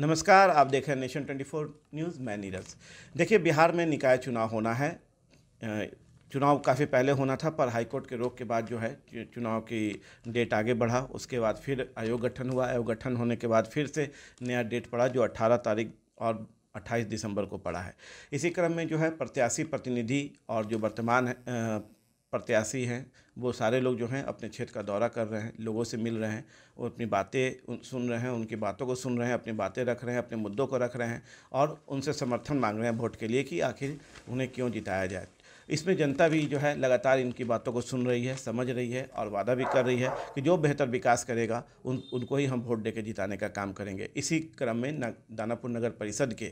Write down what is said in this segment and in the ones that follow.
नमस्कार, आप देख रहे हैं नेशन 24 न्यूज़। मैं नीरज। देखिए, बिहार में निकाय चुनाव होना है। चुनाव काफ़ी पहले होना था, पर हाईकोर्ट के रोक के बाद जो है चुनाव की डेट आगे बढ़ा। उसके बाद फिर आयोग गठन हुआ। आयोग गठन होने के बाद फिर से नया डेट पड़ा, जो 18 तारीख और 28 दिसंबर को पड़ा है। इसी क्रम में जो है प्रत्याशी प्रतिनिधि और जो वर्तमान प्रत्याशी हैं, वो सारे लोग जो हैं अपने क्षेत्र का दौरा कर रहे हैं, लोगों से मिल रहे हैं, वो अपनी बातें सुन रहे हैं, उनकी बातों को सुन रहे हैं, अपनी बातें रख रहे हैं, अपने मुद्दों को रख रहे हैं और उनसे समर्थन मांग रहे हैं वोट के लिए कि आखिर उन्हें क्यों जिताया जाए। इसमें जनता भी जो है लगातार इनकी बातों को सुन रही है, समझ रही है और वादा भी कर रही है कि जो बेहतर विकास करेगा उनको ही हम वोट देकर जिताने का काम करेंगे। इसी क्रम में दानापुर नगर परिषद के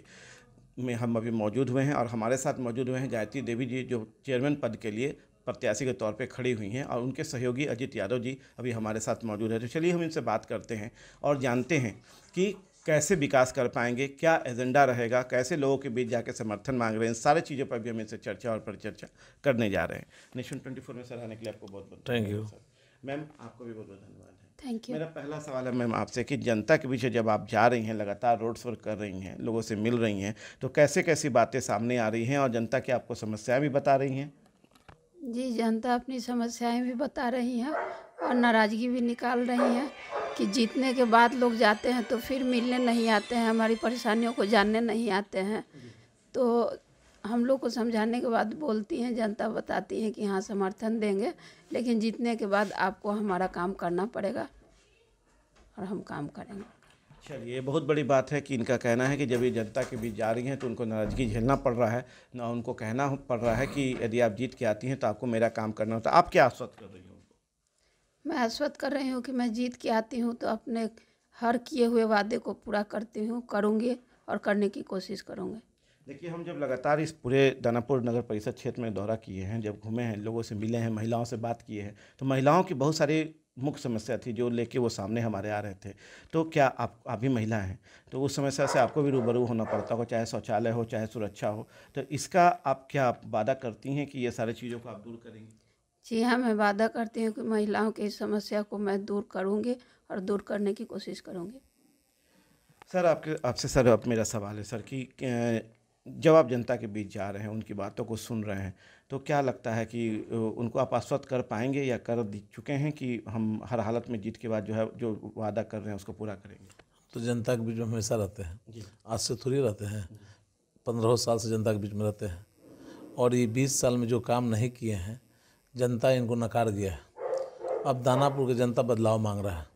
में हम अभी मौजूद हुए हैं और हमारे साथ मौजूद हुए हैं गायत्री देवी जी, जो चेयरमैन पद के लिए प्रत्याशी के तौर पे खड़ी हुई हैं, और उनके सहयोगी अजित यादव जी अभी हमारे साथ मौजूद है। तो चलिए हम इनसे बात करते हैं और जानते हैं कि कैसे विकास कर पाएंगे, क्या एजेंडा रहेगा, कैसे लोगों के बीच जाके समर्थन मांग रहे हैं। सारी चीज़ों पर भी हम इनसे चर्चा और परिचर्चा करने जा रहे हैं। नेशन 24 में सर आने के लिए आपको बहुत बहुत थैंक यू। मैम, आपको भी बहुत बहुत धन्यवाद है। Thank you. मेरा पहला सवाल है मैम आपसे कि जनता के पीछे जब आप जा रही हैं, लगातार रोड शो कर रही हैं, लोगों से मिल रही हैं, तो कैसे कैसी बातें सामने आ रही हैं और जनता की आपको समस्याएं भी बता रही हैं? जी, जनता अपनी समस्याएं भी बता रही हैं और नाराज़गी भी निकाल रही हैं कि जीतने के बाद लोग जाते हैं तो फिर मिलने नहीं आते हैं, हमारी परेशानियों को जानने नहीं आते हैं। तो हम लोग को समझाने के बाद बोलती हैं, जनता बताती है कि हाँ समर्थन देंगे, लेकिन जीतने के बाद आपको हमारा काम करना पड़ेगा और हम काम करेंगे। चलिए, ये बहुत बड़ी बात है कि इनका कहना है कि जब ये जनता के बीच जा रही हैं तो उनको नाराज़गी झेलना पड़ रहा है, ना उनको कहना पड़ रहा है कि यदि आप जीत के आती हैं तो आपको मेरा काम करना होता है। आप क्या आश्वस्त कर रही हो उनको? मैं आश्वस्त कर रही हूँ कि मैं जीत के आती हूँ तो अपने हर किए हुए वादे को पूरा करती हूँ, करूँगी और करने की कोशिश करूँगी। देखिए, हम जब लगातार इस पूरे दानापुर नगर परिषद क्षेत्र में दौरा किए हैं, जब घूमे हैं, लोगों से मिले हैं, महिलाओं से बात किए हैं, तो महिलाओं की बहुत सारी मुख्य समस्या थी जो लेके वो सामने हमारे आ रहे थे। तो क्या आप भी महिला हैं, तो उस समस्या से आपको भी रूबरू होना पड़ता हो, चाहे शौचालय हो, चाहे सुरक्षा हो, तो इसका आप क्या वादा करती हैं कि ये सारी चीज़ों को आप दूर करेंगी? जी हाँ, मैं वादा करती हूँ कि महिलाओं की इस समस्या को मैं दूर करूँगी और दूर करने की कोशिश करूँगी। सर, आपसे सर अब मेरा सवाल है सर कि जब आप जनता के बीच जा रहे हैं, उनकी बातों को सुन रहे हैं, तो क्या लगता है कि उनको आप आश्वस्त कर पाएंगे या कर चुके हैं कि हम हर हालत में जीत के बाद जो है जो वादा कर रहे हैं उसको पूरा करेंगे? तो जनता के बीच में हमेशा रहते हैं, जी। आज से थोड़ी रहते हैं। 15 साल से जनता के बीच में रहते हैं और ये 20 साल में जो काम नहीं किए हैं जनता इनको नकार गया है। अब दानापुर की जनता बदलाव मांग रहा है,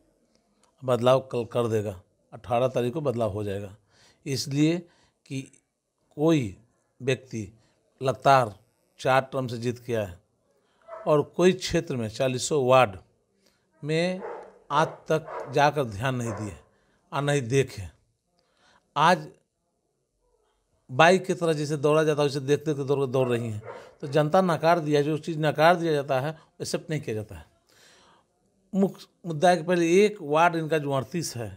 बदलाव कल कर देगा। 18 तारीख को बदलाव हो जाएगा, इसलिए कि कोई व्यक्ति लगातार 4 टर्म से जीत के आया है और कोई क्षेत्र में 40 वार्ड में आज तक जाकर ध्यान नहीं दिए और नहीं देखे। आज बाइक की तरह जैसे दौड़ा जाता है, उसे देखते देखते दौड़ रही हैं। तो जनता नकार दिया, जो चीज़ नकार दिया जाता है एक्सेप्ट नहीं किया जाता है। मुख्य मुद्दा है कि पहले एक वार्ड इनका जो 38 है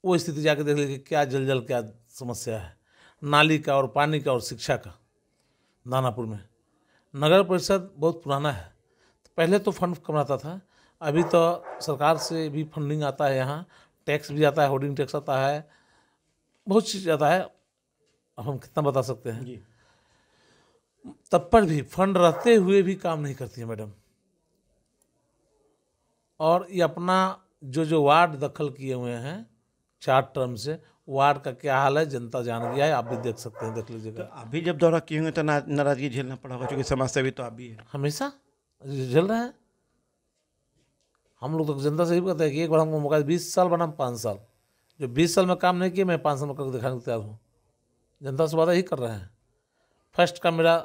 वो स्थिति जाकर देख लीजिए क्या जल क्या समस्या है, नाली का और पानी का और शिक्षा का। दानापुर में नगर परिषद बहुत पुराना है, तो पहले तो फंड कम आता था, अभी तो सरकार से भी फंडिंग आता है, यहाँ टैक्स भी आता है, होर्डिंग टैक्स आता है, बहुत चीज़ आता है। अब हम कितना बता सकते हैं जी। तब पर भी फंड रहते हुए भी काम नहीं करती है मैडम। और ये अपना जो वार्ड दखल किए हुए हैं 4 टर्म से, वार्ड का क्या हाल है जनता जान गया है, आप भी देख सकते हैं, देख तो लीजिएगा। आप भी जब दौरा किए होंगे तो नाराज़गी झेलना पड़ा होगा, क्योंकि समाज सेवी तो आप भी हैं। हमेशा झेल रहे हैं हम लोग। तो जनता से ही कहते हैं कि एक बार हमको मौका 20 साल बना 5 साल, जो 20 साल में काम नहीं किया मैं 5 साल में करके दिखाने को तैयार हूँ। जनता से वादा ही कर रहे हैं। फर्स्ट का मेरा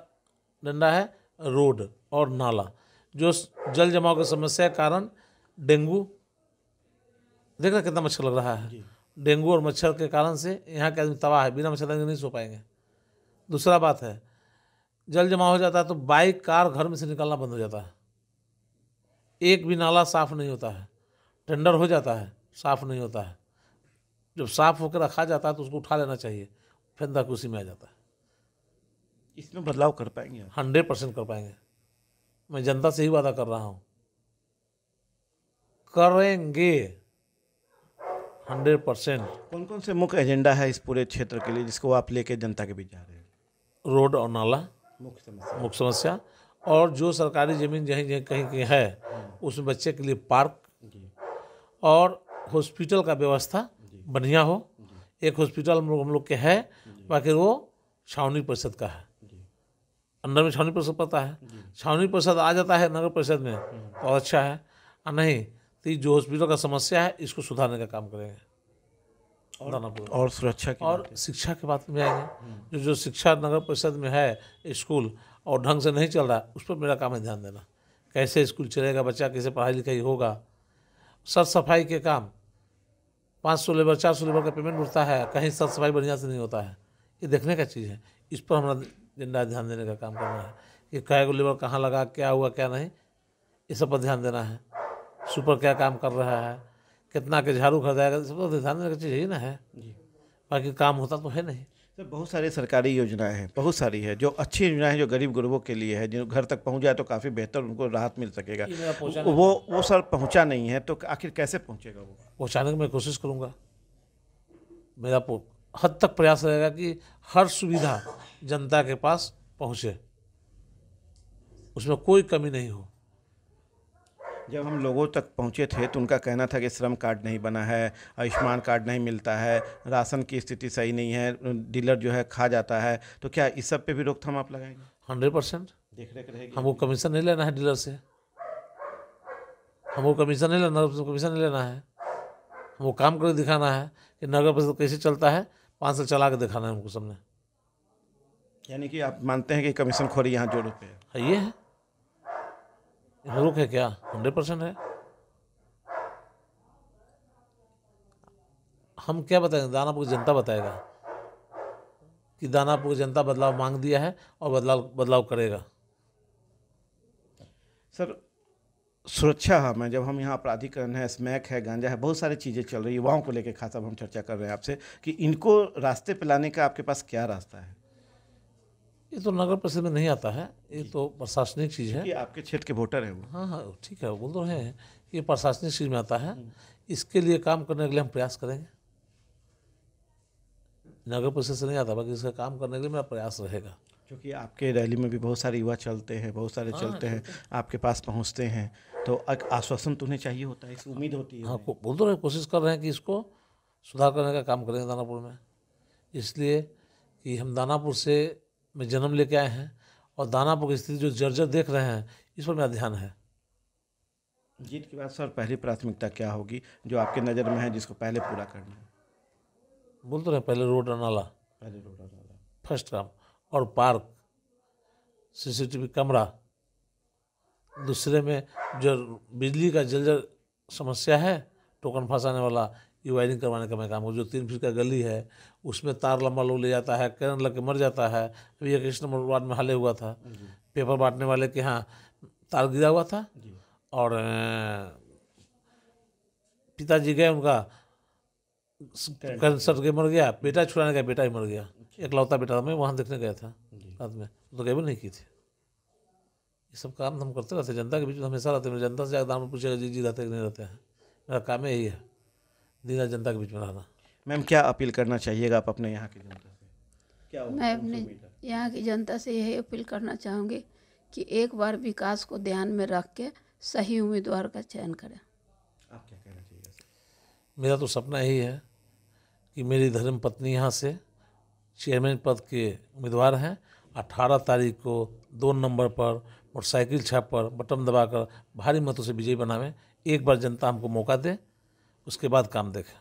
डंडा है रोड और नाला। जो जल जमाव की समस्या के कारण डेंगू, देख रहे कितना मच्छर लग रहा है, डेंगू और मच्छर के कारण से यहाँ के आदमी तबाह है, बिना मच्छरदानी नहीं सो पाएंगे। दूसरा बात है जल जमाव हो जाता है तो बाइक कार घर में से निकलना बंद हो जाता है, एक भी नाला साफ नहीं होता है, टेंडर हो जाता है साफ नहीं होता है। जब साफ होकर रखा जाता है तो उसको उठा लेना चाहिए, फेंदा उसी में आ जाता है। इसमें बदलाव कर पाएंगे आप? 100% कर पाएंगे, मैं जनता से ही वादा कर रहा हूँ, करेंगे 100%। कौन कौन से मुख्य एजेंडा है इस पूरे क्षेत्र के लिए जिसको आप लेके जनता के बीच जा रहे हैं? रोड और नाला मुख्य समस्या। और जो सरकारी ज़मीन जहीं जहीं कहीं कहीं है उसमें बच्चे के लिए पार्क और हॉस्पिटल का व्यवस्था बढ़िया हो। एक हॉस्पिटल हम लोग के है, बाकी वो छावनी परिषद का है, अंदर में छावनी परिषद पड़ता है। छावनी परिषद आ जाता है नगर परिषद में तो अच्छा है, और नहीं तो ये जो हॉस्पिटल का समस्या है इसको सुधारने का काम करेंगे। दानापुर और सुरक्षा की और शिक्षा की बात में आएंगे। जो शिक्षा नगर परिषद में है स्कूल और ढंग से नहीं चल रहा उस पर मेरा काम है ध्यान देना। कैसे स्कूल चलेगा, बच्चा कैसे पढ़ाई लिखाई होगा, साफ सफाई के काम 500 लेबर 400 लेबर का पेमेंट उठता है, कहीं साफ सफाई बढ़िया से नहीं होता है। ये देखने का चीज़ है, इस पर हमारा जिंदा ध्यान देने का काम करना है कि कै को लेबर कहाँ लगा, क्या हुआ क्या नहीं, इस सब पर ध्यान देना है। सुपर क्या काम कर रहा है, कितना के झाड़ू खरीदाएगा, सब तो ध्यान देने की चीज़ ही ना है। बाकी काम होता तो है नहीं। सर बहुत सारी सरकारी योजनाएं हैं, बहुत सारी है जो अच्छी योजनाएं हैं जो गरीब गुरबों के लिए है, जो घर तक पहुंच जाए तो काफ़ी बेहतर उनको राहत मिल सकेगा। वो सर पहुंचा नहीं है तो आखिर कैसे पहुंचेगा? वो पहुँचाने की मैं कोशिश करूँगा। मेरा हद तक प्रयास रहेगा कि हर सुविधा जनता के पास पहुँचे, उसमें कोई कमी नहीं हो। जब हम लोगों तक पहुंचे थे तो उनका कहना था कि श्रम कार्ड नहीं बना है, आयुष्मान कार्ड नहीं मिलता है, राशन की स्थिति सही नहीं है, डीलर जो है खा जाता है, तो क्या इस सब पे भी रोकथाम आप लगाएंगे? 100% देख रेख रहेगी। हमको कमीशन नहीं लेना है डीलर से, हमको कमीशन नहीं लेना, कमीशन नहीं लेना है। हमको काम करके दिखाना है कि नगर परिषद कैसे चलता है, 5 साल चला के दिखाना है हमको सबने। यानी कि आप मानते हैं कि कमीशन खोरी यहाँ जोड़ों पे है? ये है रोक है क्या? 100% है। हम क्या बताएंगे, दानापुर की जनता बताएगा कि दानापुर की जनता बदलाव मांग दिया है और बदलाव करेगा। सर सुरक्षा में जब हम यहाँ अपराधीकरण है, स्मैक है, गांजा है, बहुत सारी चीज़ें चल रही है, युवाओं को लेकर खास अब हम चर्चा कर रहे हैं आपसे कि इनको रास्ते पे लाने का आपके पास क्या रास्ता है? ये तो नगर परिषद में नहीं आता है, ये तो प्रशासनिक चीज़ है। कि आपके क्षेत्र के वोटर हैं वो। हाँ हाँ ठीक है, बोल तो रहे हैं कि ये प्रशासनिक चीज़ में आता है। इसके लिए काम करने के लिए हम प्रयास करेंगे। नगर परिषद से नहीं आता, बाकी इसका काम करने के लिए मेरा प्रयास रहेगा। क्योंकि आपके रैली में भी बहुत सारे युवा चलते हैं, बहुत सारे चलते हैं, आपके पास पहुंचते हैं, तो आश्वासन तो उन्हें चाहिए होता है, इस उम्मीद होती है। हाँ बोल तो रहे, कोशिश कर रहे हैं कि इसको सुधार करने का काम करेंगे दानापुर में। इसलिए कि हम दानापुर से में जन्म लेके आए हैं और दानापुर की स्थिति जो जर्जर देख रहे हैं, इस पर मेरा ध्यान है। जीत के बाद सर पहली प्राथमिकता क्या होगी जो आपके नज़र में है जिसको पहले पूरा करना है? बोल तो रहे, पहले रोड और नाला, पहले रोड और नाला फर्स्ट काम, और पार्क, CCTV कैमरा। दूसरे में जो बिजली का जर्जर समस्या है, टोकन फंसाने वाला, ये वायरिंग करवाने का मैं काम हूँ। जो 3 फीट का गली है उसमें तार लंबा लोग ले जाता है, करंट लग के मर जाता है। अभी 21 नंबर वार्ड में हाले हुआ था, पेपर बांटने वाले के यहाँ तार गिरा हुआ था और पिताजी गए, उनका करंट सट के मर गया, बेटा छुड़ाने गया, बेटा ही मर गया, एकलौता बेटा था। मैं वहाँ देखने गया था रात में, तो केबल नहीं की थी। ये सब काम हम करते रहते, जनता के बीच में हमेशा रहते हैं। जनता से ज़्यादा दाम पूछेगा जी रहते कि नहीं रहते हैं, मेरा काम यही है, दिन रात जनता के बीच में रहना। मैम क्या अपील करना चाहिएगा आप अपने यहाँ की जनता से? क्या मैं अपने यहाँ की जनता से यही अपील करना चाहूँगी कि एक बार विकास को ध्यान में रख के सही उम्मीदवार का चयन करें। आप क्या कहना चाहिए? मेरा तो सपना यही है कि मेरी धर्म पत्नी यहाँ से चेयरमैन पद के उम्मीदवार हैं। 18 तारीख को 2 नंबर पर मोटरसाइकिल छाप पर बटन दबाकर भारी मतों से विजयी बनावें। एक बार जनता हमको मौका दे, उसके बाद काम देखें।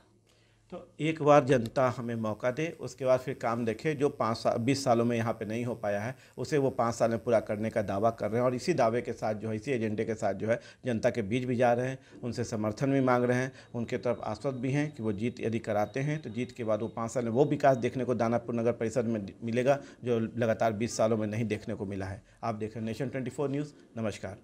तो एक बार जनता हमें मौका दे, उसके बाद फिर काम देखे। जो 20 सालों में यहाँ पे नहीं हो पाया है उसे वो 5 साल में पूरा करने का दावा कर रहे हैं और इसी दावे के साथ जो है, इसी एजेंडे के साथ जो है जनता के बीच भी जा रहे हैं, उनसे समर्थन भी मांग रहे हैं, उनके तरफ आश्वस्त भी हैं कि वो जीत यदि कराते हैं तो जीत के बाद वो 5 साल में वो विकास देखने को दानापुर नगर परिषद में मिलेगा जो लगातार 20 सालों में नहीं देखने को मिला है। आप देख रहे हैं नेशन 24 न्यूज़। नमस्कार।